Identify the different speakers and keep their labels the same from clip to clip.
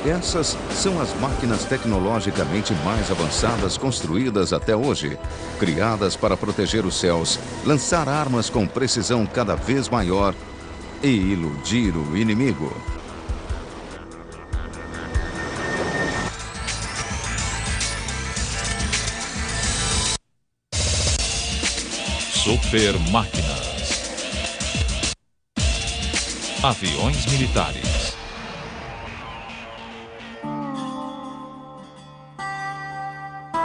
Speaker 1: Essas são as máquinas tecnologicamente mais avançadas construídas até hoje, criadas para proteger os céus, lançar armas com precisão cada vez maior e iludir o inimigo.
Speaker 2: Super máquinas. Aviões militares.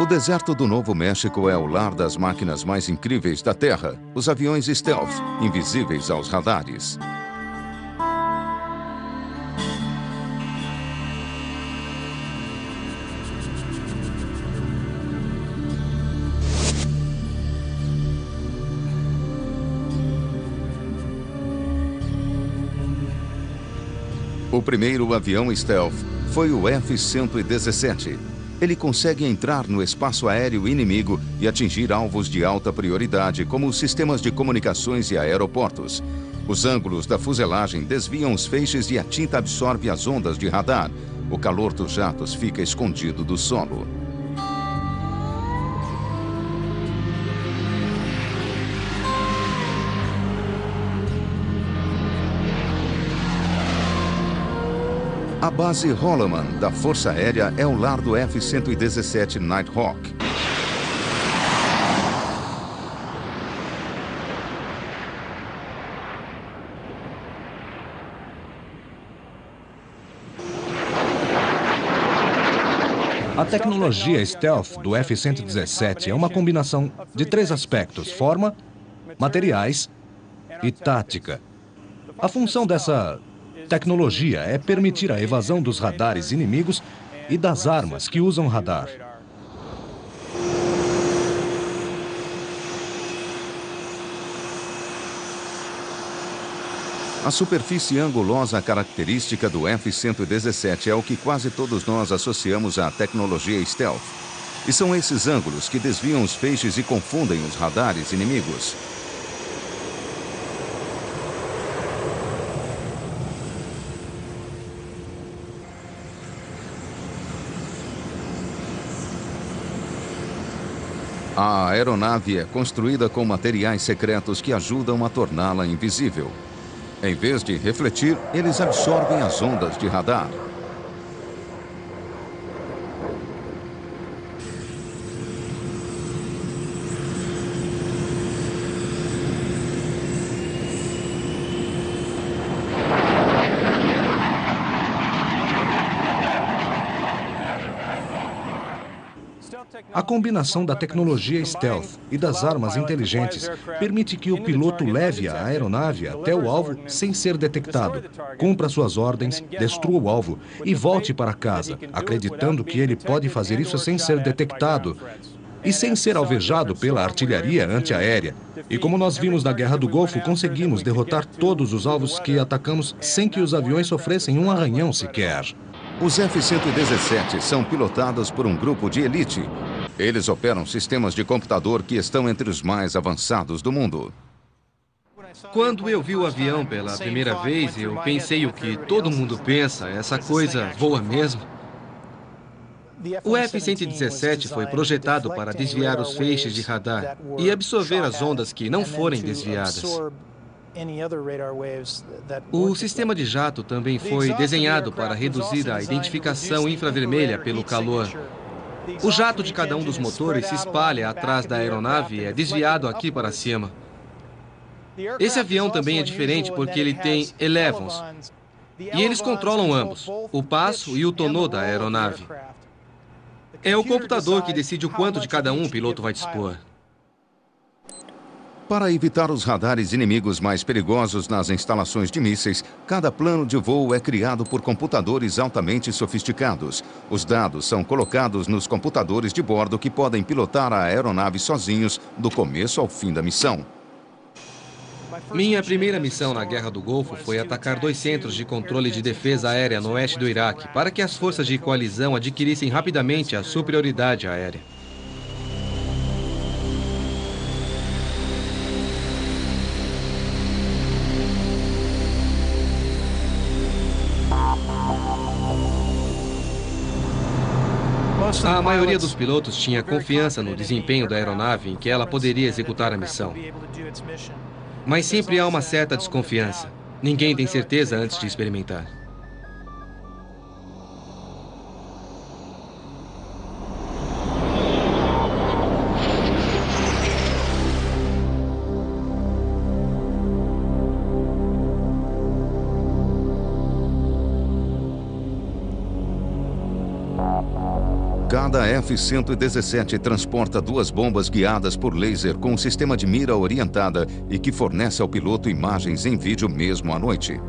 Speaker 1: O deserto do Novo México é o lar das máquinas mais incríveis da Terra, os aviões stealth, invisíveis aos radares. O primeiro avião stealth foi o F-117. Ele consegue entrar no espaço aéreo inimigo e atingir alvos de alta prioridade, como os sistemas de comunicações e aeroportos. Os ângulos da fuselagem desviam os feixes e a tinta absorve as ondas de radar. O calor dos jatos fica escondido do solo. A base Holloman da Força Aérea é o lar do F-117 Nighthawk.
Speaker 3: A tecnologia stealth do F-117 é uma combinação de 3 aspectos: forma, materiais e tática. A função dessa tecnologia é permitir a evasão dos radares inimigos e das armas que usam radar.
Speaker 1: A superfície angulosa característica do F-117 é o que quase todos nós associamos à tecnologia stealth. E são esses ângulos que desviam os feixes e confundem os radares inimigos. A aeronave é construída com materiais secretos que ajudam a torná-la invisível. Em vez de refletir, eles absorvem as ondas de radar.
Speaker 3: A combinação da tecnologia stealth e das armas inteligentes permite que o piloto leve a aeronave até o alvo sem ser detectado, cumpra suas ordens, destrua o alvo e volte para casa, acreditando que ele pode fazer isso sem ser detectado e sem ser alvejado pela artilharia antiaérea. E como nós vimos na Guerra do Golfo, conseguimos derrotar todos os alvos que atacamos sem que os aviões sofressem um arranhão sequer.
Speaker 1: Os F-117 são pilotados por um grupo de elite. Eles operam sistemas de computador que estão entre os mais avançados do mundo.
Speaker 4: Quando eu vi o avião pela primeira vez, eu pensei o que todo mundo pensa, essa coisa voa mesmo. O F-117 foi projetado para desviar os feixes de radar e absorver as ondas que não forem desviadas. O sistema de jato também foi desenhado para reduzir a identificação infravermelha pelo calor. O jato de cada um dos motores se espalha atrás da aeronave e é desviado aqui para cima. Esse avião também é diferente porque ele tem elevons. E eles controlam ambos, o passo e o tonneau da aeronave. É o computador que decide o quanto de cada um o piloto vai dispor.
Speaker 1: Para evitar os radares inimigos mais perigosos nas instalações de mísseis, cada plano de voo é criado por computadores altamente sofisticados. Os dados são colocados nos computadores de bordo que podem pilotar a aeronave sozinhos do começo ao fim da missão.
Speaker 4: Minha primeira missão na Guerra do Golfo foi atacar 2 centros de controle de defesa aérea no oeste do Iraque, para que as forças de coalizão adquirissem rapidamente a superioridade aérea. A maioria dos pilotos tinha confiança no desempenho da aeronave em que ela poderia executar a missão. Mas sempre há uma certa desconfiança. Ninguém tem certeza antes de experimentar.
Speaker 1: Cada F-117 transporta 2 bombas guiadas por laser com um sistema de mira orientada e que fornece ao piloto imagens em vídeo mesmo à noite.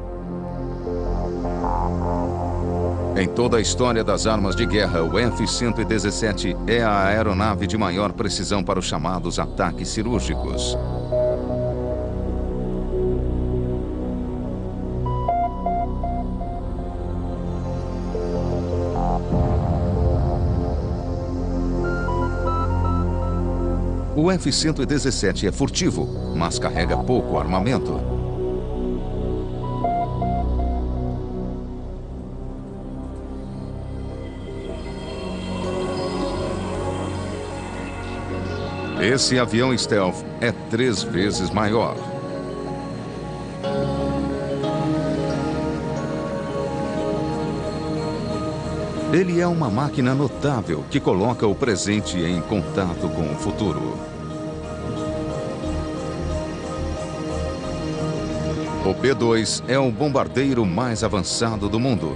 Speaker 1: Em toda a história das armas de guerra, o F-117 é a aeronave de maior precisão para os chamados ataques cirúrgicos. O F-117 é furtivo, mas carrega pouco armamento. Esse avião stealth é 3 vezes maior. Ele é uma máquina notável que coloca o presente em contato com o futuro. O B-2 é o bombardeiro mais avançado do mundo.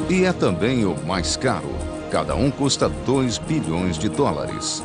Speaker 1: E é também o mais caro. Cada um custa 2 bilhões de dólares.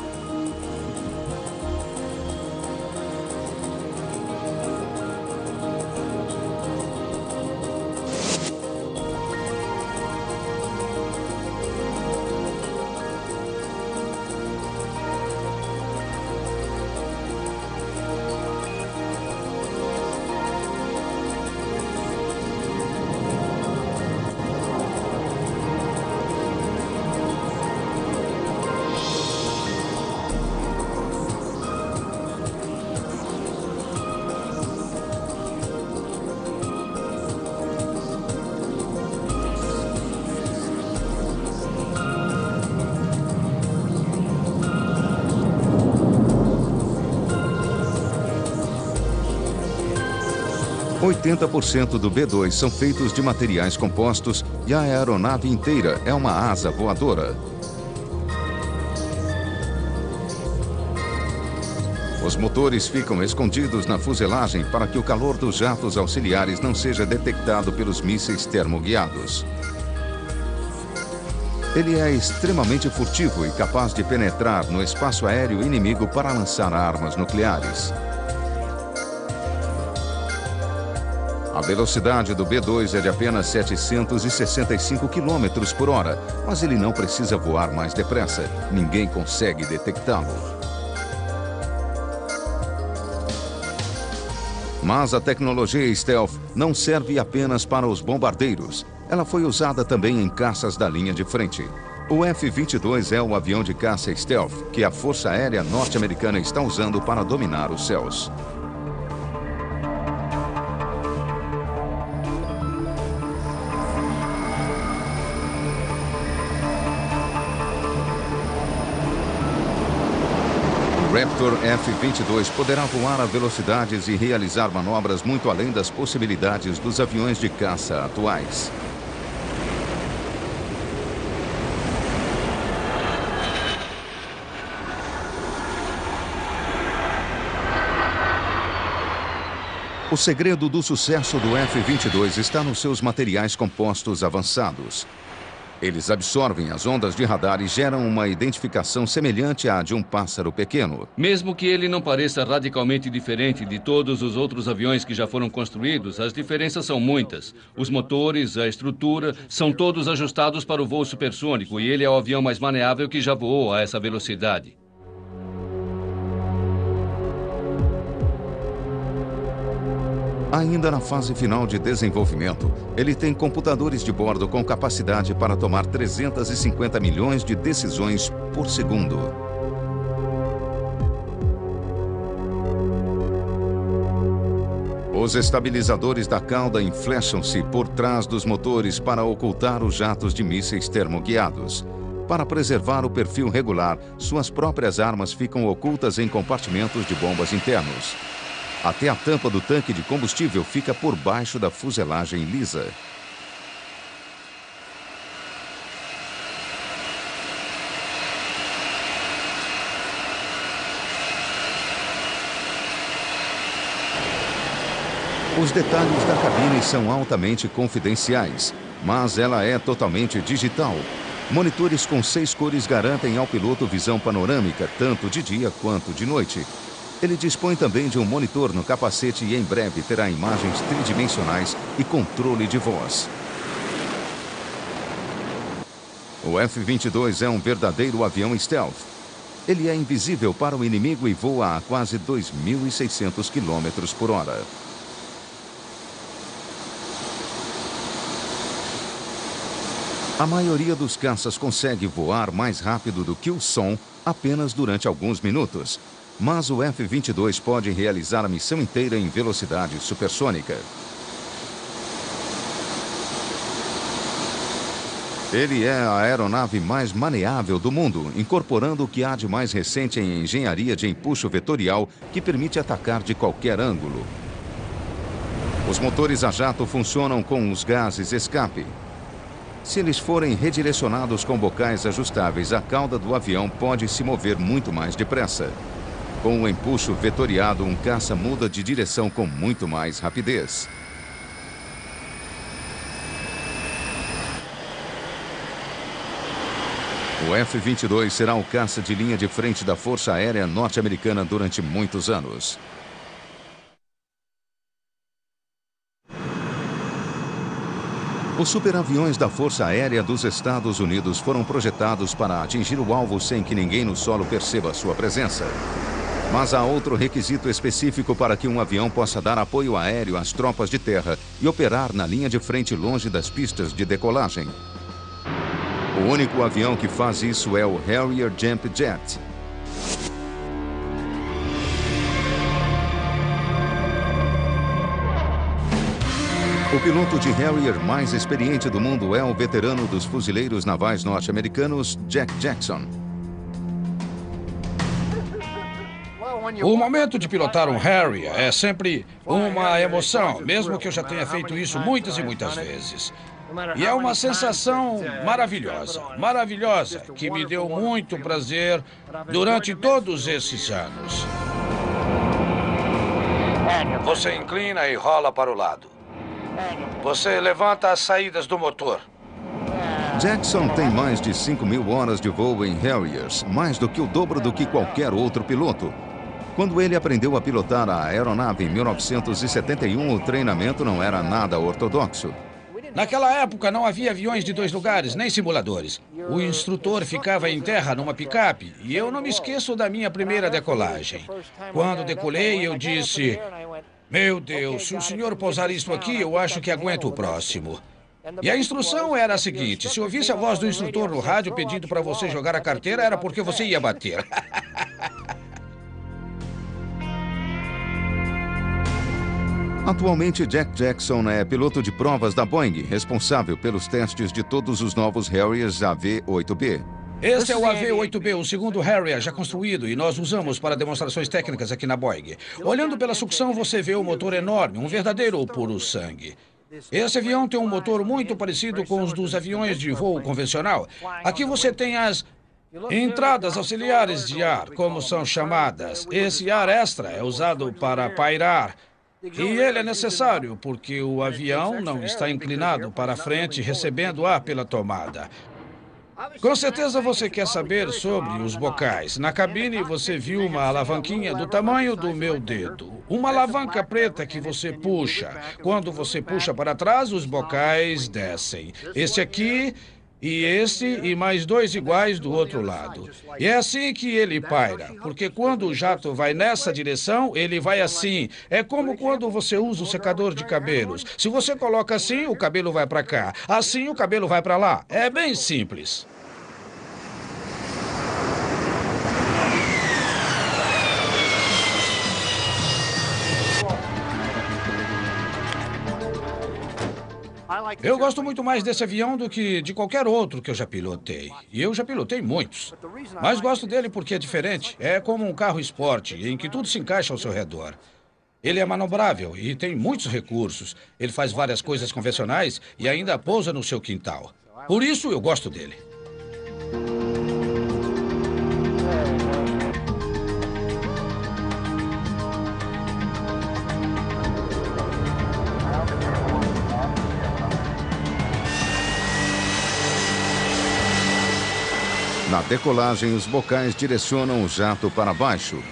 Speaker 1: O 80% do B-2 são feitos de materiais compostos e a aeronave inteira é uma asa voadora. Os motores ficam escondidos na fuselagem para que o calor dos jatos auxiliares não seja detectado pelos mísseis termoguiados. Ele é extremamente furtivo e capaz de penetrar no espaço aéreo inimigo para lançar armas nucleares. A velocidade do B-2 é de apenas 765 km por hora, mas ele não precisa voar mais depressa. Ninguém consegue detectá-lo. Mas a tecnologia stealth não serve apenas para os bombardeiros. Ela foi usada também em caças da linha de frente. O F-22 é o avião de caça stealth que a Força Aérea Norte-Americana está usando para dominar os céus. O Raptor F-22 poderá voar a velocidades e realizar manobras muito além das possibilidades dos aviões de caça atuais. O segredo do sucesso do F-22 está nos seus materiais compostos avançados. Eles absorvem as ondas de radar e geram uma identificação semelhante à de um pássaro pequeno.
Speaker 5: Mesmo que ele não pareça radicalmente diferente de todos os outros aviões que já foram construídos, as diferenças são muitas. Os motores, a estrutura, são todos ajustados para o voo supersônico e ele é o avião mais maneável que já voou a essa velocidade.
Speaker 1: Ainda na fase final de desenvolvimento, ele tem computadores de bordo com capacidade para tomar 350 milhões de decisões por segundo. Os estabilizadores da cauda enflecham-se por trás dos motores para ocultar os jatos de mísseis termoguiados. Para preservar o perfil regular, suas próprias armas ficam ocultas em compartimentos de bombas internos. Até a tampa do tanque de combustível fica por baixo da fuselagem lisa. Os detalhes da cabine são altamente confidenciais, mas ela é totalmente digital. Monitores com 6 cores garantem ao piloto visão panorâmica, tanto de dia quanto de noite. Ele dispõe também de um monitor no capacete e em breve terá imagens tridimensionais e controle de voz. O F-22 é um verdadeiro avião stealth. Ele é invisível para o inimigo e voa a quase 2.600 km por hora. A maioria dos caças consegue voar mais rápido do que o som apenas durante alguns minutos. Mas o F-22 pode realizar a missão inteira em velocidade supersônica. Ele é a aeronave mais maneável do mundo, incorporando o que há de mais recente em engenharia de empuxo vetorial que permite atacar de qualquer ângulo. Os motores a jato funcionam com os gases escape. Se eles forem redirecionados com bocais ajustáveis, a cauda do avião pode se mover muito mais depressa. Com o empuxo vetoriado, um caça muda de direção com muito mais rapidez. O F-22 será o caça de linha de frente da Força Aérea Norte-Americana durante muitos anos. Os superaviões da Força Aérea dos Estados Unidos foram projetados para atingir o alvo sem que ninguém no solo perceba sua presença. Mas há outro requisito específico para que um avião possa dar apoio aéreo às tropas de terra e operar na linha de frente longe das pistas de decolagem. O único avião que faz isso é o Harrier Jump Jet. O piloto de Harrier mais experiente do mundo é o veterano dos fuzileiros navais norte-americanos, Jack Jackson.
Speaker 6: O momento de pilotar um Harrier é sempre uma emoção, mesmo que eu já tenha feito isso muitas e muitas vezes. E é uma sensação maravilhosa, maravilhosa, que me deu muito prazer durante todos esses anos. Você inclina e rola para o lado. Você levanta as saídas do motor.
Speaker 1: Jackson tem mais de 5.000 horas de voo em Harriers, mais do que o dobro do que qualquer outro piloto. Quando ele aprendeu a pilotar a aeronave em 1971, o treinamento não era nada ortodoxo.
Speaker 6: Naquela época não havia aviões de 2 lugares, nem simuladores. O instrutor ficava em terra numa picape e eu não me esqueço da minha primeira decolagem. Quando decolei, eu disse: "Meu Deus, se o senhor pousar isso aqui, eu acho que aguento o próximo." E a instrução era a seguinte: se ouvisse a voz do instrutor no rádio pedindo para você jogar a carteira, era porque você ia bater.
Speaker 1: Atualmente, Jack Jackson é piloto de provas da Boeing, responsável pelos testes de todos os novos Harriers AV-8B.
Speaker 6: Este é o AV-8B, o segundo Harrier já construído, e nós usamos para demonstrações técnicas aqui na Boeing. Olhando pela sucção, você vê o motor enorme, um verdadeiro puro sangue. Esse avião tem um motor muito parecido com os dos aviões de voo convencional. Aqui você tem as entradas auxiliares de ar, como são chamadas. Esse ar extra é usado para pairar. E ele é necessário porque o avião não está inclinado para frente recebendo ar pela tomada. Com certeza você quer saber sobre os bocais. Na cabine você viu uma alavanquinha do tamanho do meu dedo. Uma alavanca preta que você puxa. Quando você puxa para trás, os bocais descem. Este aqui e esse e mais 2 iguais do outro lado. E é assim que ele paira, porque quando o jato vai nessa direção, ele vai assim. É como quando você usa o secador de cabelos. Se você coloca assim, o cabelo vai para cá. Assim, o cabelo vai para lá. É bem simples. Eu gosto muito mais desse avião do que de qualquer outro que eu já pilotei. E eu já pilotei muitos. Mas gosto dele porque é diferente. É como um carro esporte, em que tudo se encaixa ao seu redor. Ele é manobrável e tem muitos recursos. Ele faz várias coisas convencionais e ainda pousa no seu quintal. Por isso eu gosto dele.
Speaker 1: Na decolagem, os bocais direcionam o jato para baixo.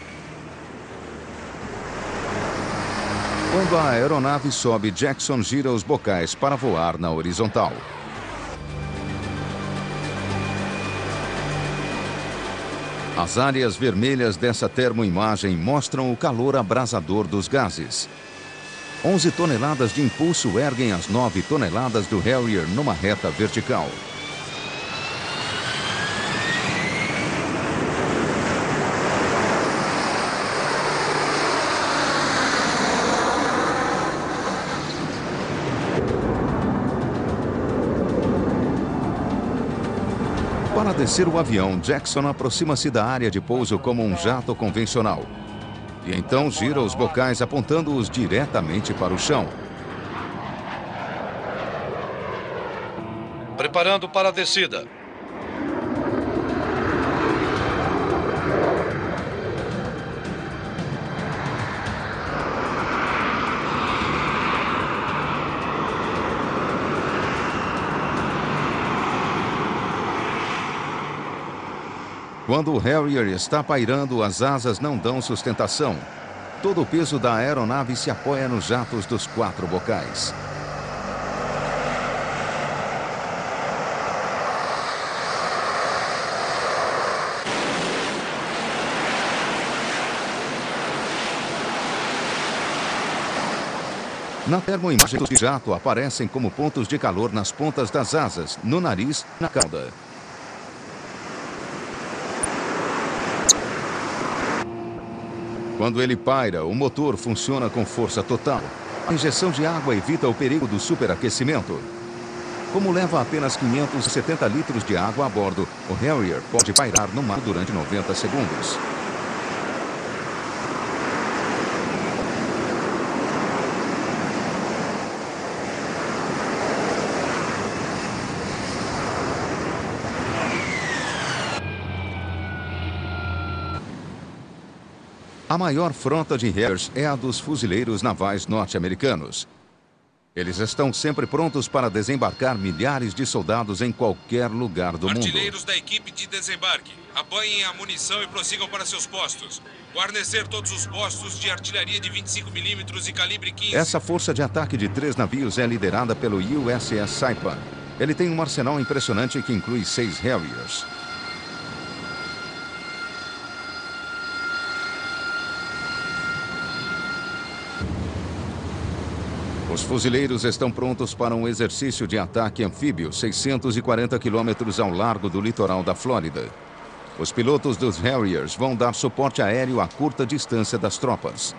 Speaker 1: Quando a aeronave sobe, Jackson gira os bocais para voar na horizontal. As áreas vermelhas dessa termoimagem mostram o calor abrasador dos gases. 11 toneladas de impulso erguem as 9 toneladas do Harrier numa reta vertical. Para descer o avião, Jackson aproxima-se da área de pouso como um jato convencional. E então gira os bocais apontando-os diretamente para o chão.
Speaker 6: Preparando para a descida.
Speaker 1: Quando o Harrier está pairando, as asas não dão sustentação. Todo o peso da aeronave se apoia nos jatos dos 4 bocais. Na termoimagem do jato aparecem como pontos de calor nas pontas das asas, no nariz e na cauda. Quando ele paira, o motor funciona com força total. A injeção de água evita o perigo do superaquecimento. Como leva apenas 570 litros de água a bordo, o Harrier pode pairar no mar durante 90 segundos. A maior frota de Harriers é a dos fuzileiros navais norte-americanos. Eles estão sempre prontos para desembarcar milhares de soldados em qualquer lugar do mundo.
Speaker 7: Artilheiros da equipe de desembarque, apanhem a munição e prossigam para seus postos. Guarnecer todos os postos de artilharia de 25 mm e calibre 15.
Speaker 1: Essa força de ataque de 3 navios é liderada pelo USS Saipan. Ele tem um arsenal impressionante que inclui 6 Harriers. Os fuzileiros estão prontos para um exercício de ataque anfíbio 640 quilômetros ao largo do litoral da Flórida. Os pilotos dos Harriers vão dar suporte aéreo a curta distância das tropas.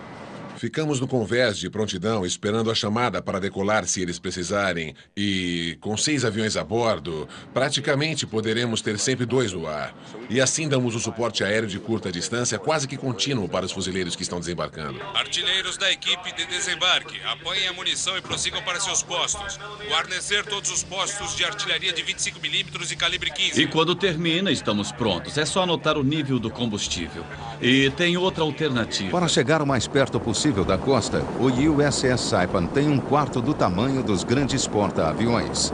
Speaker 8: Ficamos no convés de prontidão esperando a chamada para decolar se eles precisarem. E com 6 aviões a bordo, praticamente poderemos ter sempre 2 no ar. E assim damos o suporte aéreo de curta distância quase que contínuo para os fuzileiros que estão desembarcando.
Speaker 7: Artilheiros da equipe de desembarque, apanhem a munição e prossigam para seus postos. Guarnecer todos os postos de artilharia de 25 mm e calibre 15.
Speaker 9: E quando termina, estamos prontos. É só anotar o nível do combustível. E tem outra alternativa.
Speaker 1: Para chegar o mais perto possível da costa, o USS Saipan tem 1/4 do tamanho dos grandes porta-aviões.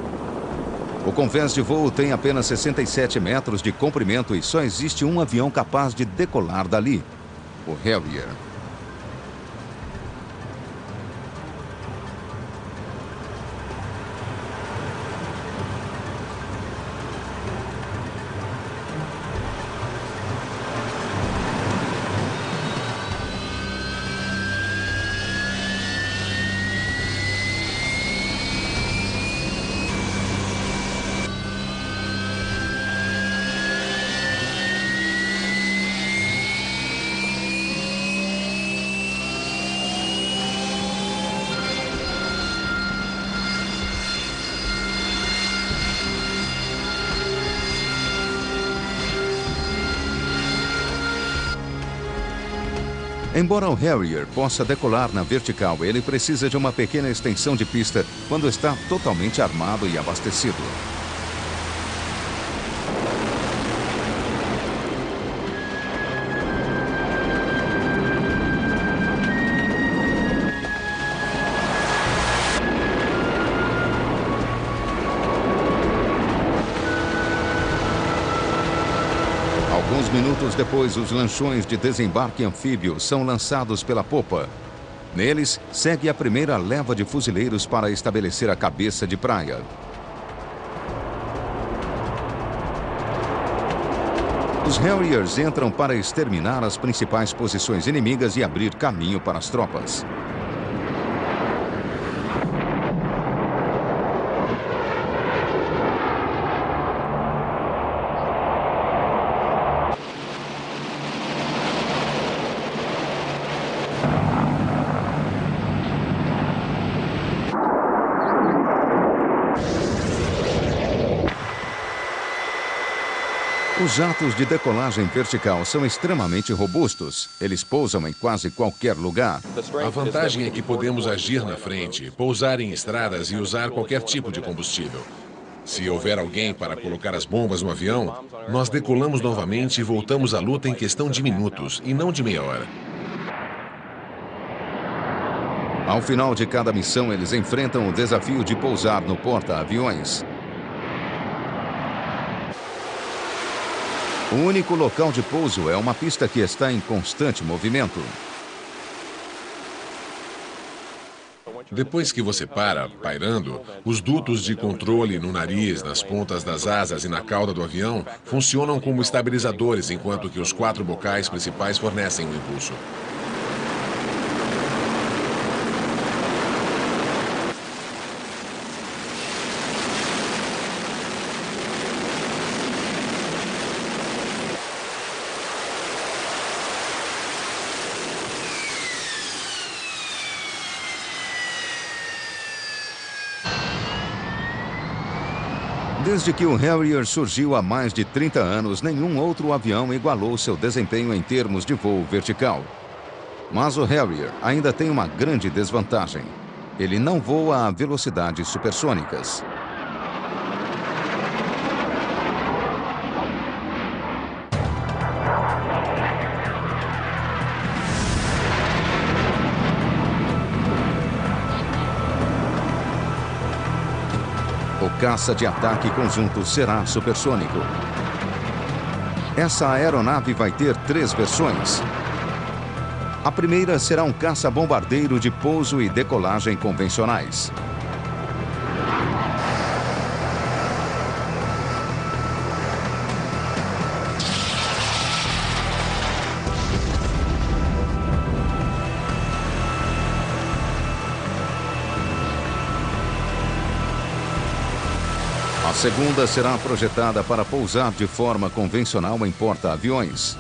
Speaker 1: O convés de voo tem apenas 67 metros de comprimento e só existe um avião capaz de decolar dali, o Harrier. Embora o Harrier possa decolar na vertical, ele precisa de uma pequena extensão de pista quando está totalmente armado e abastecido. Alguns minutos depois, os lanchões de desembarque anfíbio são lançados pela popa. Neles, segue a primeira leva de fuzileiros para estabelecer a cabeça de praia. Os Harriers entram para exterminar as principais posições inimigas e abrir caminho para as tropas. Os jatos de decolagem vertical são extremamente robustos. Eles pousam em quase qualquer lugar.
Speaker 8: A vantagem é que podemos agir na frente, pousar em estradas e usar qualquer tipo de combustível. Se houver alguém para colocar as bombas no avião, nós decolamos novamente e voltamos à luta em questão de minutos, e não de meia hora.
Speaker 1: Ao final de cada missão, eles enfrentam o desafio de pousar no porta-aviões. O único local de pouso é uma pista que está em constante movimento.
Speaker 8: Depois que você para, pairando, os dutos de controle no nariz, nas pontas das asas e na cauda do avião funcionam como estabilizadores, enquanto que os 4 bocais principais fornecem o impulso.
Speaker 1: Desde que o Harrier surgiu há mais de 30 anos, nenhum outro avião igualou seu desempenho em termos de voo vertical. Mas o Harrier ainda tem uma grande desvantagem. Ele não voa a velocidades supersônicas. O caça de ataque conjunto será supersônico. Essa aeronave vai ter 3 versões. A primeira será um caça-bombardeiro de pouso e decolagem convencionais. A segunda será projetada para pousar de forma convencional em porta-aviões.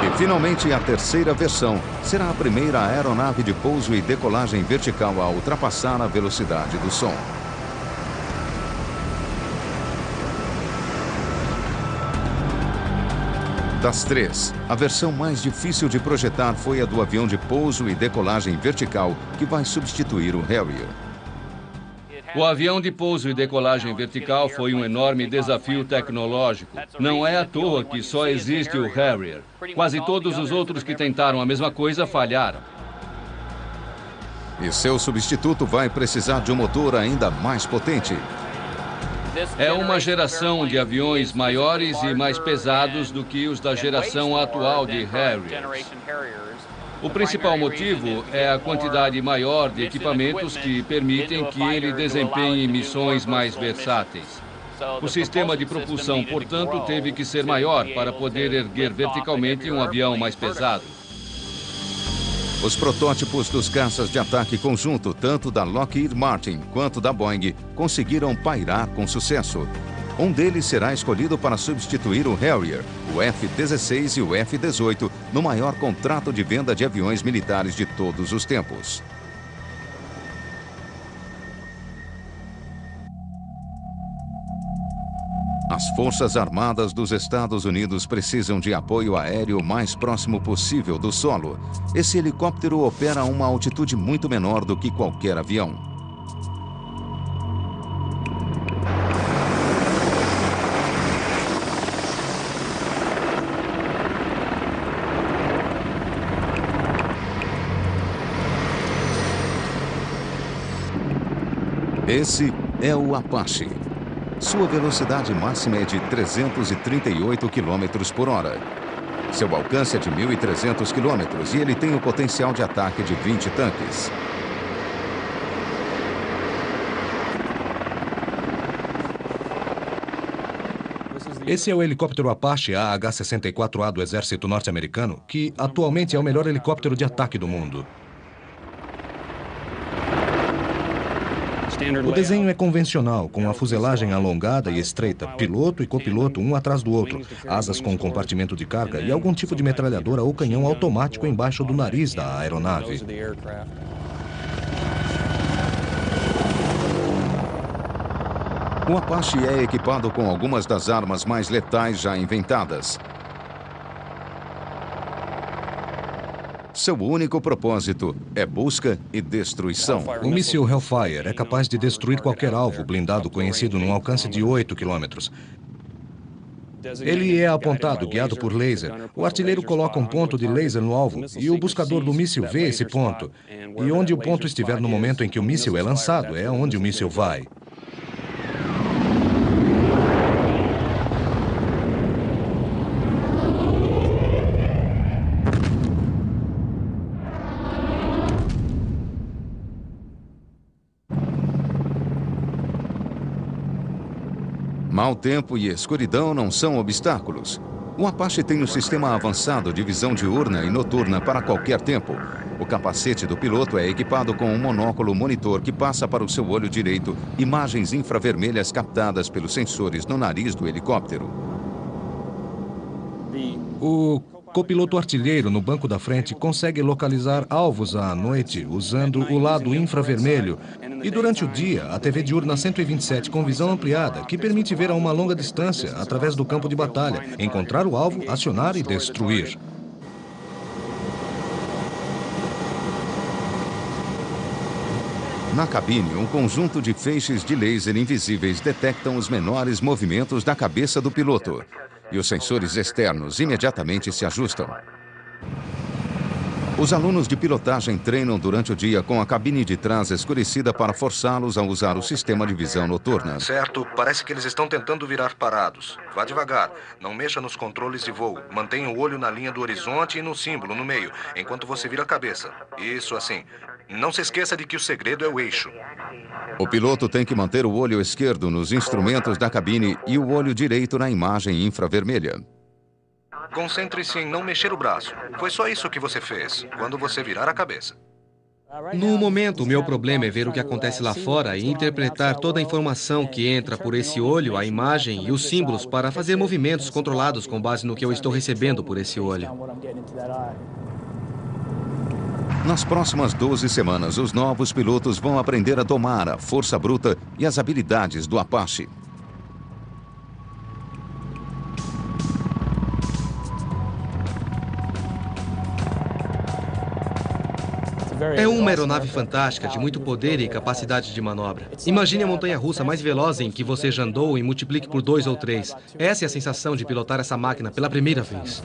Speaker 1: E, finalmente, a terceira versão será a primeira aeronave de pouso e decolagem vertical a ultrapassar a velocidade do som. Das 3, a versão mais difícil de projetar foi a do avião de pouso e decolagem vertical, que vai substituir o Harrier.
Speaker 5: O avião de pouso e decolagem vertical foi um enorme desafio tecnológico. Não é à toa que só existe o Harrier. Quase todos os outros que tentaram a mesma coisa falharam.
Speaker 1: E seu substituto vai precisar de um motor ainda mais potente.
Speaker 5: É uma geração de aviões maiores e mais pesados do que os da geração atual de Harriers. O principal motivo é a quantidade maior de equipamentos que permitem que ele desempenhe missões mais versáteis. O sistema de propulsão, portanto, teve que ser maior para poder erguer verticalmente um avião mais pesado.
Speaker 1: Os protótipos dos caças de ataque conjunto, tanto da Lockheed Martin quanto da Boeing, conseguiram pairar com sucesso. Um deles será escolhido para substituir o Harrier, o F-16 e o F-18, no maior contrato de venda de aviões militares de todos os tempos. As Forças Armadas dos Estados Unidos precisam de apoio aéreo o mais próximo possível do solo. Esse helicóptero opera a uma altitude muito menor do que qualquer avião. Esse é o Apache. Sua velocidade máxima é de 338 km por hora. Seu alcance é de 1.300 km e ele tem o potencial de ataque de 20 tanques.
Speaker 3: Esse é o helicóptero Apache AH-64A do Exército Norte-Americano, que atualmente é o melhor helicóptero de ataque do mundo. O desenho é convencional, com a fuselagem alongada e estreita, piloto e copiloto um atrás do outro, asas com compartimento de carga e algum tipo de metralhadora ou canhão automático embaixo do nariz da aeronave.
Speaker 1: O Apache é equipado com algumas das armas mais letais já inventadas. Seu único propósito é busca e destruição.
Speaker 3: O míssil Hellfire é capaz de destruir qualquer alvo blindado conhecido num alcance de 8 km. Ele é apontado, guiado por laser. O artilheiro coloca um ponto de laser no alvo e o buscador do míssil vê esse ponto. E onde o ponto estiver no momento em que o míssil é lançado, é onde o míssil vai.
Speaker 1: Mau tempo e escuridão não são obstáculos. O Apache tem um sistema avançado de visão diurna e noturna para qualquer tempo. O capacete do piloto é equipado com um monóculo monitor que passa para o seu olho direito imagens infravermelhas captadas pelos sensores no nariz do helicóptero.
Speaker 3: O copiloto artilheiro no banco da frente consegue localizar alvos à noite usando o lado infravermelho e durante o dia a TV diurna 127 com visão ampliada que permite ver a uma longa distância através do campo de batalha, encontrar o alvo, acionar e destruir.
Speaker 1: Na cabine, um conjunto de feixes de laser invisíveis detectam os menores movimentos da cabeça do piloto. E os sensores externos imediatamente se ajustam. Os alunos de pilotagem treinam durante o dia com a cabine de trás escurecida para forçá-los a usar o sistema de visão noturna.
Speaker 3: Certo, parece que eles estão tentando virar parados. Vá devagar, não mexa nos controles de voo. Mantenha o olho na linha do horizonte e no símbolo no meio, enquanto você vira a cabeça. Isso assim. Não se esqueça de que o segredo é o eixo.
Speaker 1: O piloto tem que manter o olho esquerdo nos instrumentos da cabine e o olho direito na imagem infravermelha.
Speaker 3: Concentre-se em não mexer o braço. Foi só isso que você fez, quando você virar a cabeça.
Speaker 4: No momento, o meu problema é ver o que acontece lá fora e interpretar toda a informação que entra por esse olho, a imagem e os símbolos para fazer movimentos controlados com base no que eu estou recebendo por esse olho.
Speaker 1: Nas próximas 12 semanas, os novos pilotos vão aprender a domar a força bruta e as habilidades do Apache.
Speaker 4: É uma aeronave fantástica, de muito poder e capacidade de manobra. Imagine a montanha-russa mais veloz em que você já andou e multiplique por 2 ou 3. Essa é a sensação de pilotar essa máquina pela primeira vez.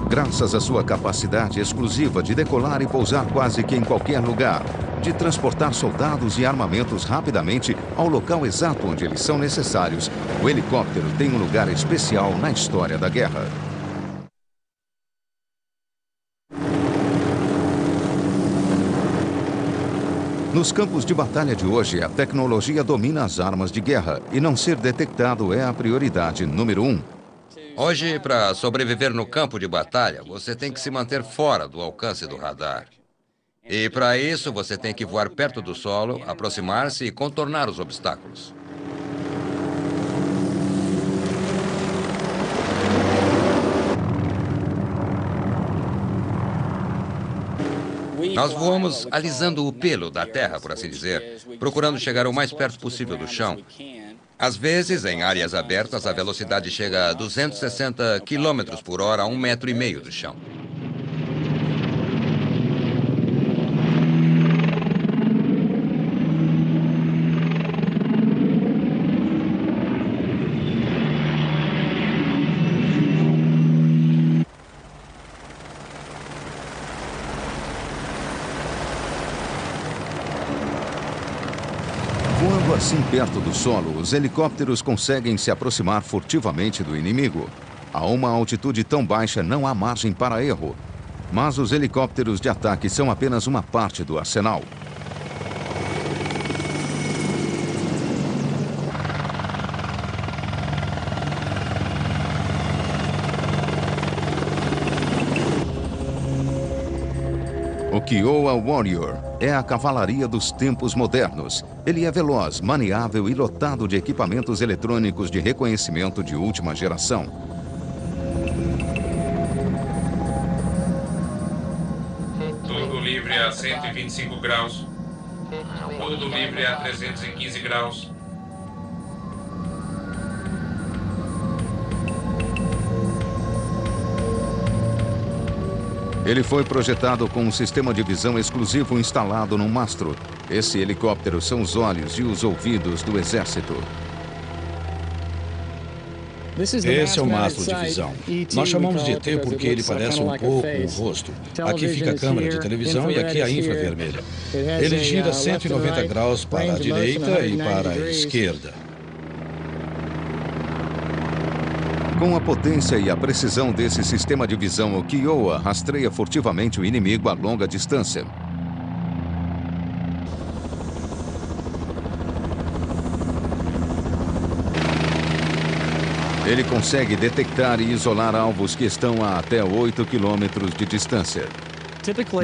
Speaker 1: Graças à sua capacidade exclusiva de decolar e pousar quase que em qualquer lugar, de transportar soldados e armamentos rapidamente ao local exato onde eles são necessários, o helicóptero tem um lugar especial na história da guerra. Nos campos de batalha de hoje, a tecnologia domina as armas de guerra e não ser detectado é a prioridade número 1.
Speaker 10: Hoje, para sobreviver no campo de batalha, você tem que se manter fora do alcance do radar. E para isso, você tem que voar perto do solo, aproximar-se e contornar os obstáculos. Nós voamos alisando o pelo da terra, por assim dizer, procurando chegar o mais perto possível do chão. Às vezes, em áreas abertas, a velocidade chega a 260 km por hora a 1,5 metro do chão.
Speaker 1: Voando assim perto do solo, os helicópteros conseguem se aproximar furtivamente do inimigo. A uma altitude tão baixa não há margem para erro. Mas os helicópteros de ataque são apenas uma parte do arsenal. O Kiowa Warrior é a cavalaria dos tempos modernos. Ele é veloz, maniável e lotado de equipamentos eletrônicos de reconhecimento de última geração.
Speaker 7: Tudo livre a 125 graus. Tudo livre a 315 graus.
Speaker 1: Ele foi projetado com um sistema de visão exclusivo instalado no mastro. Esse helicóptero são os olhos e os ouvidos do exército.
Speaker 6: Esse é o mastro de visão. Nós chamamos de ET porque ele parece um pouco um rosto. Aqui fica a câmera de televisão e aqui a infravermelha. Ele gira 190 graus para a direita e para a esquerda.
Speaker 1: Com a potência e a precisão desse sistema de visão, o Kiowa rastreia furtivamente o inimigo a longa distância. Ele consegue detectar e isolar alvos que estão a até 8 quilômetros de distância.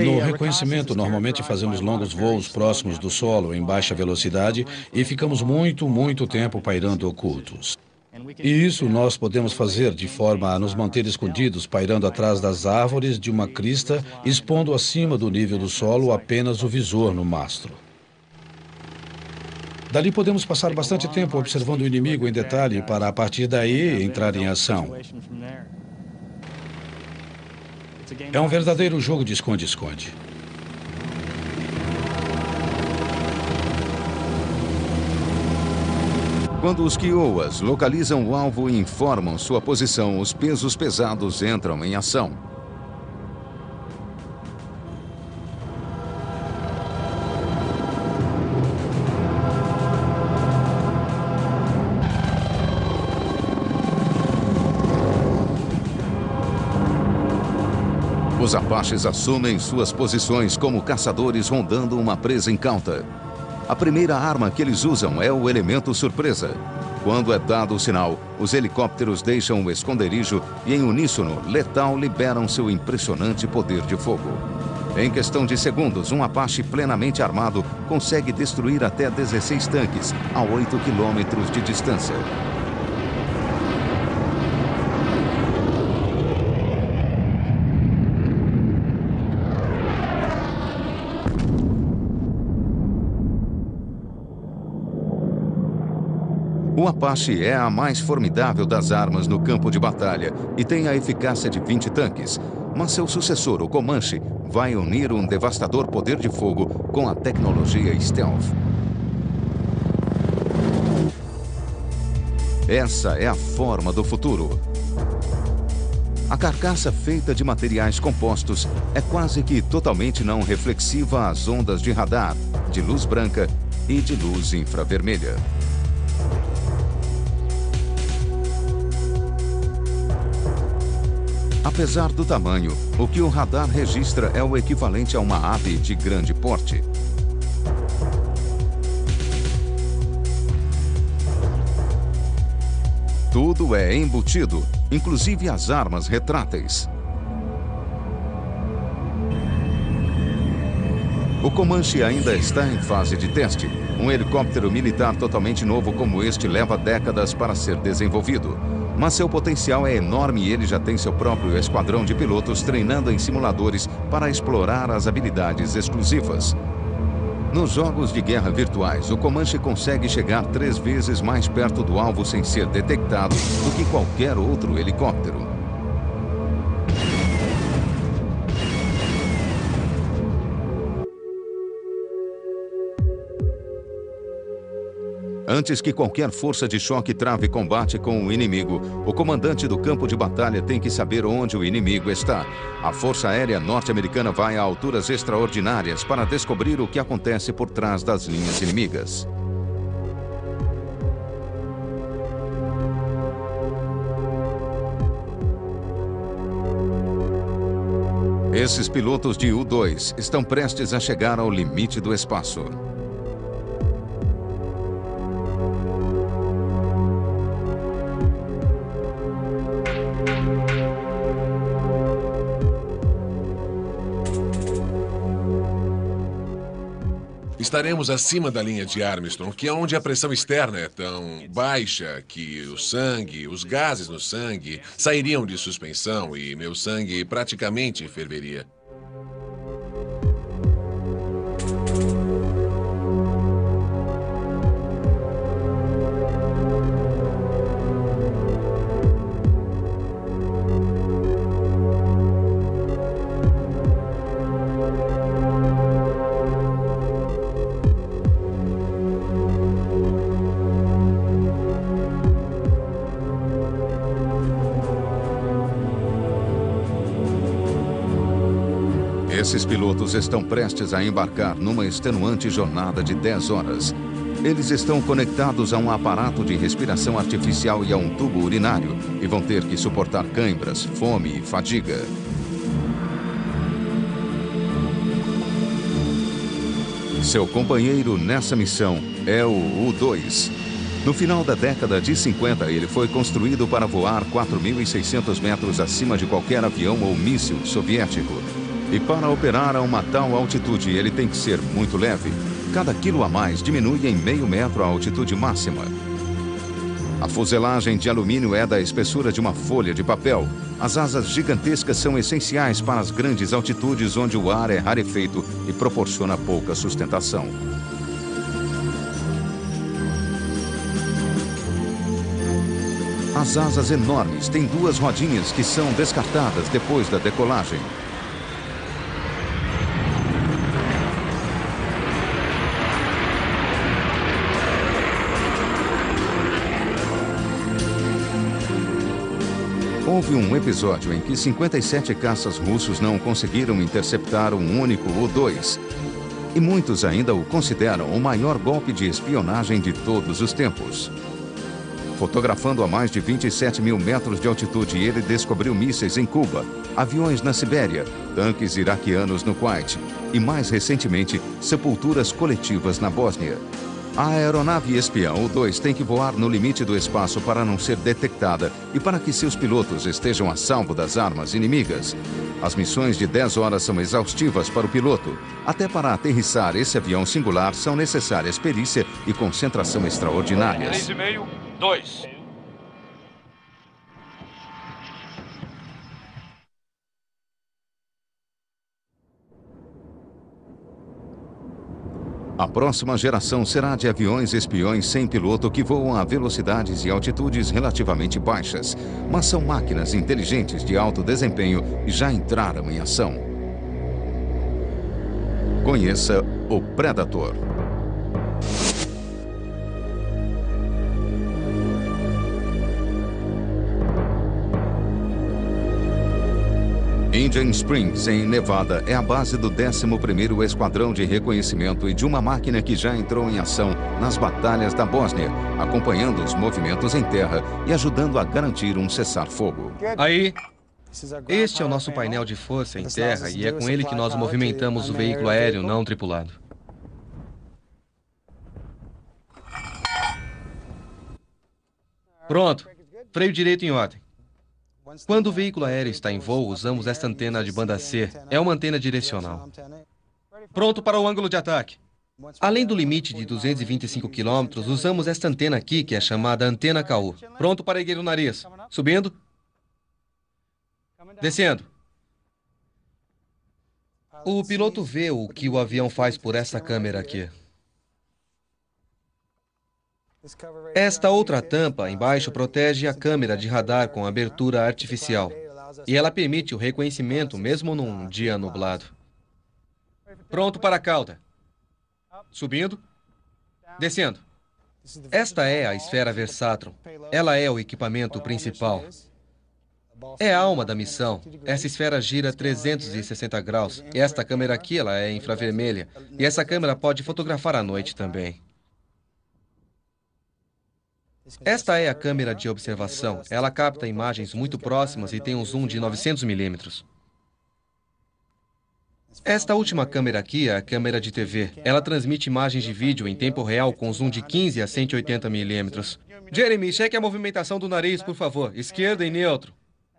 Speaker 6: No reconhecimento, normalmente fazemos longos voos próximos do solo em baixa velocidade e ficamos muito tempo pairando ocultos. E isso nós podemos fazer de forma a nos manter escondidos, pairando atrás das árvores de uma crista, expondo acima do nível do solo apenas o visor no mastro. Dali podemos passar bastante tempo observando o inimigo em detalhe para, a partir daí, entrar em ação. É um verdadeiro jogo de esconde-esconde.
Speaker 1: Quando os Kiowas localizam o alvo e informam sua posição, os pesos pesados entram em ação. Os Apaches assumem suas posições como caçadores rondando uma presa incauta. A primeira arma que eles usam é o elemento surpresa. Quando é dado o sinal, os helicópteros deixam o esconderijo e, em uníssono, Letal liberam seu impressionante poder de fogo. Em questão de segundos, um Apache plenamente armado consegue destruir até 16 tanques a 8 quilômetros de distância. O Apache é a mais formidável das armas no campo de batalha e tem a eficácia de 20 tanques. Mas seu sucessor, o Comanche, vai unir um devastador poder de fogo com a tecnologia stealth. Essa é a forma do futuro. A carcaça feita de materiais compostos é quase que totalmente não reflexiva às ondas de radar, de luz branca e de luz infravermelha. Apesar do tamanho, o que o radar registra é o equivalente a uma ave de grande porte. Tudo é embutido, inclusive as armas retráteis. O Comanche ainda está em fase de teste. Um helicóptero militar totalmente novo como este leva décadas para ser desenvolvido. Mas seu potencial é enorme e ele já tem seu próprio esquadrão de pilotos treinando em simuladores para explorar as habilidades exclusivas. Nos jogos de guerra virtuais, o Comanche consegue chegar 3 vezes mais perto do alvo sem ser detectado do que qualquer outro helicóptero. Antes que qualquer força de choque trave combate com o inimigo, o comandante do campo de batalha tem que saber onde o inimigo está. A Força Aérea Norte-Americana vai a alturas extraordinárias para descobrir o que acontece por trás das linhas inimigas. Esses pilotos de U-2 estão prestes a chegar ao limite do espaço.
Speaker 8: Estaremos acima da linha de Armstrong, que é onde a pressão externa é tão baixa que o sangue, os gases no sangue, sairiam de suspensão e meu sangue praticamente ferveria.
Speaker 1: Esses pilotos estão prestes a embarcar numa extenuante jornada de 10 horas. Eles estão conectados a um aparato de respiração artificial e a um tubo urinário e vão ter que suportar cãibras, fome e fadiga. Seu companheiro nessa missão é o U-2. No final da década de 50, ele foi construído para voar 4.600 metros acima de qualquer avião ou míssil soviético. E para operar a uma tal altitude, ele tem que ser muito leve. Cada quilo a mais diminui em meio metro a altitude máxima. A fuselagem de alumínio é da espessura de uma folha de papel. As asas gigantescas são essenciais para as grandes altitudes onde o ar é rarefeito e proporciona pouca sustentação. As asas enormes têm 2 rodinhas que são descartadas depois da decolagem. Houve um episódio em que 57 caças russos não conseguiram interceptar um único U-2. E muitos ainda o consideram o maior golpe de espionagem de todos os tempos. Fotografando a mais de 27 mil metros de altitude, ele descobriu mísseis em Cuba, aviões na Sibéria, tanques iraquianos no Kuwait e, mais recentemente, sepulturas coletivas na Bósnia. A aeronave espião U-2 tem que voar no limite do espaço para não ser detectada e para que seus pilotos estejam a salvo das armas inimigas. As missões de 10 horas são exaustivas para o piloto. Até para aterrissar esse avião singular são necessárias perícia e concentração extraordinárias.
Speaker 11: 3,5, 2.
Speaker 1: A próxima geração será de aviões espiões sem piloto que voam a velocidades e altitudes relativamente baixas, mas são máquinas inteligentes de alto desempenho e já entraram em ação. Conheça o Predator. Indian Springs, em Nevada, é a base do 11º Esquadrão de Reconhecimento e de uma máquina que já entrou em ação nas batalhas da Bósnia, acompanhando os movimentos em terra e ajudando a garantir um cessar-fogo.
Speaker 4: Aí, este é o nosso painel de força em terra e é com ele que nós movimentamos o veículo aéreo não tripulado. Pronto. Freio direito em ordem. Quando o veículo aéreo está em voo, usamos esta antena de banda C. É uma antena direcional. Pronto para o ângulo de ataque. Além do limite de 225 km, usamos esta antena aqui, que é chamada antena KU. Pronto para erguer o nariz. Subindo. Descendo. O piloto vê o que o avião faz por essa câmera aqui. Esta outra tampa embaixo protege a câmera de radar com abertura artificial. E ela permite o reconhecimento mesmo num dia nublado. Pronto para a cauda. Subindo. Descendo. Esta é a esfera Versatron. Ela é o equipamento principal. É a alma da missão. Essa esfera gira 360 graus. E esta câmera aqui, ela é infravermelha. E essa câmera pode fotografar à noite também. Esta é a câmera de observação. Ela capta imagens muito próximas e tem um zoom de 900 milímetros. Esta última câmera aqui é a câmera de TV. Ela transmite imagens de vídeo em tempo real com zoom de 15 a 180 milímetros. Jeremy, cheque a movimentação do nariz, por favor. Esquerda e neutro.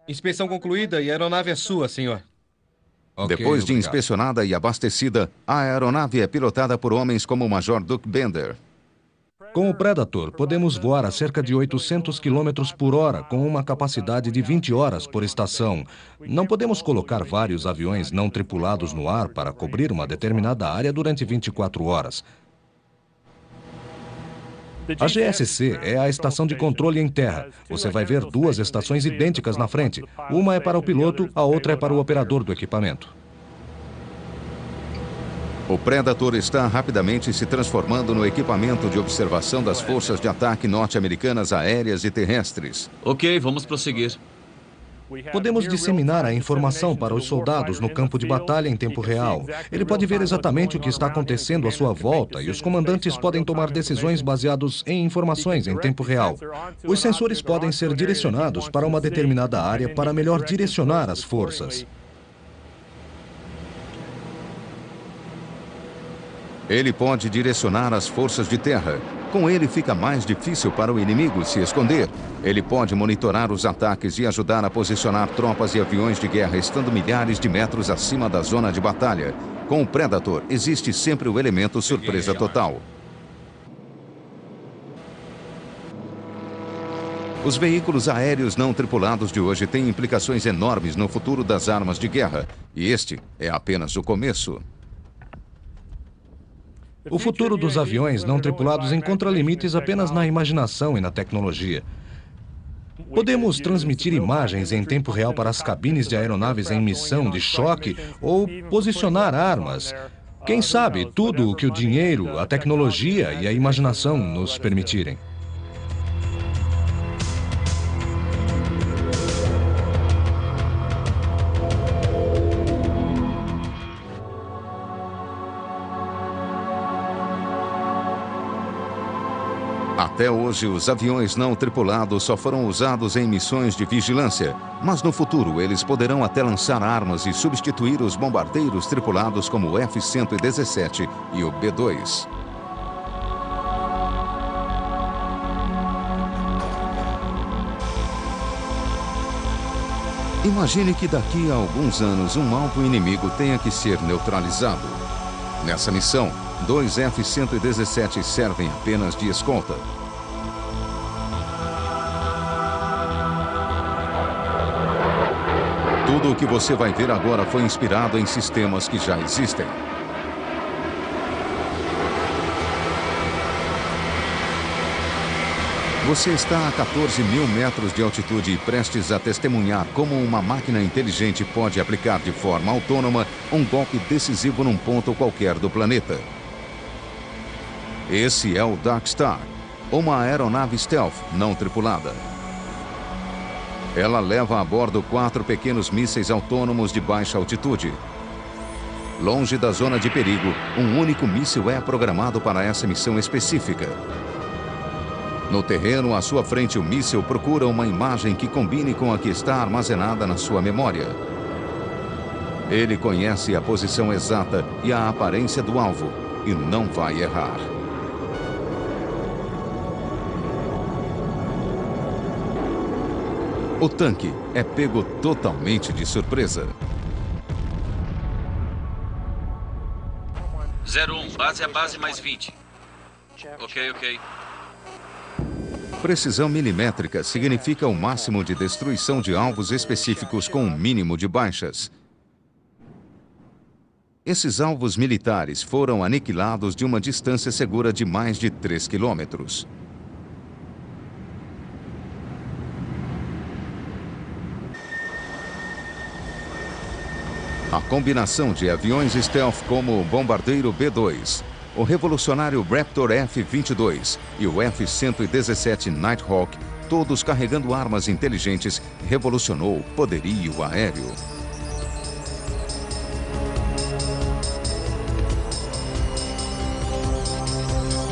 Speaker 4: Inspeção concluída e a aeronave é sua, senhor.
Speaker 1: Depois de inspecionada e abastecida, a aeronave é pilotada por homens como o Major Duke Bender.
Speaker 3: Com o Predator, podemos voar a cerca de 800 km por hora, com uma capacidade de 20 horas por estação. Não podemos colocar vários aviões não tripulados no ar para cobrir uma determinada área durante 24 horas. A GSC é a estação de controle em terra. Você vai ver duas estações idênticas na frente. Uma é para o piloto, a outra é para o operador do equipamento.
Speaker 1: O Predator está rapidamente se transformando no equipamento de observação das forças de ataque norte-americanas aéreas e terrestres.
Speaker 9: Ok, vamos prosseguir.
Speaker 3: Podemos disseminar a informação para os soldados no campo de batalha em tempo real. Ele pode ver exatamente o que está acontecendo à sua volta e os comandantes podem tomar decisões baseadas em informações em tempo real. Os sensores podem ser direcionados para uma determinada área para melhor direcionar as forças.
Speaker 1: Ele pode direcionar as forças de terra. Com ele fica mais difícil para o inimigo se esconder. Ele pode monitorar os ataques e ajudar a posicionar tropas e aviões de guerra estando milhares de metros acima da zona de batalha. Com o Predator, existe sempre o elemento surpresa total. Os veículos aéreos não tripulados de hoje têm implicações enormes no futuro das armas de guerra. E este é apenas o começo.
Speaker 3: O futuro dos aviões não tripulados encontra limites apenas na imaginação e na tecnologia. Podemos transmitir imagens em tempo real para as cabines de aeronaves em missão de choque ou posicionar armas. Quem sabe tudo o que o dinheiro, a tecnologia e a imaginação nos permitirem.
Speaker 1: Até hoje, os aviões não tripulados só foram usados em missões de vigilância, mas no futuro eles poderão até lançar armas e substituir os bombardeiros tripulados como o F-117 e o B-2. Imagine que daqui a alguns anos um alvo inimigo tenha que ser neutralizado. Nessa missão, 2 F-117 servem apenas de escolta. Tudo o que você vai ver agora foi inspirado em sistemas que já existem. Você está a 14 mil metros de altitude e prestes a testemunhar como uma máquina inteligente pode aplicar de forma autônoma um golpe decisivo num ponto qualquer do planeta. Esse é o Dark Star, uma aeronave stealth não tripulada. Ela leva a bordo 4 pequenos mísseis autônomos de baixa altitude. Longe da zona de perigo, um único míssil é programado para essa missão específica. No terreno à sua frente, o míssil procura uma imagem que combine com a que está armazenada na sua memória. Ele conhece a posição exata e a aparência do alvo e não vai errar. O tanque é pego totalmente de surpresa.
Speaker 9: 01, base a base mais 20. Ok.
Speaker 1: Precisão milimétrica significa o máximo de destruição de alvos específicos com um mínimo de baixas. Esses alvos militares foram aniquilados de uma distância segura de mais de 3 quilômetros. A combinação de aviões stealth como o bombardeiro B-2, o revolucionário Raptor F-22 e o F-117 Nighthawk, todos carregando armas inteligentes, revolucionou o poderio aéreo.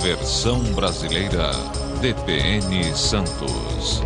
Speaker 2: Versão brasileira DPN Santos.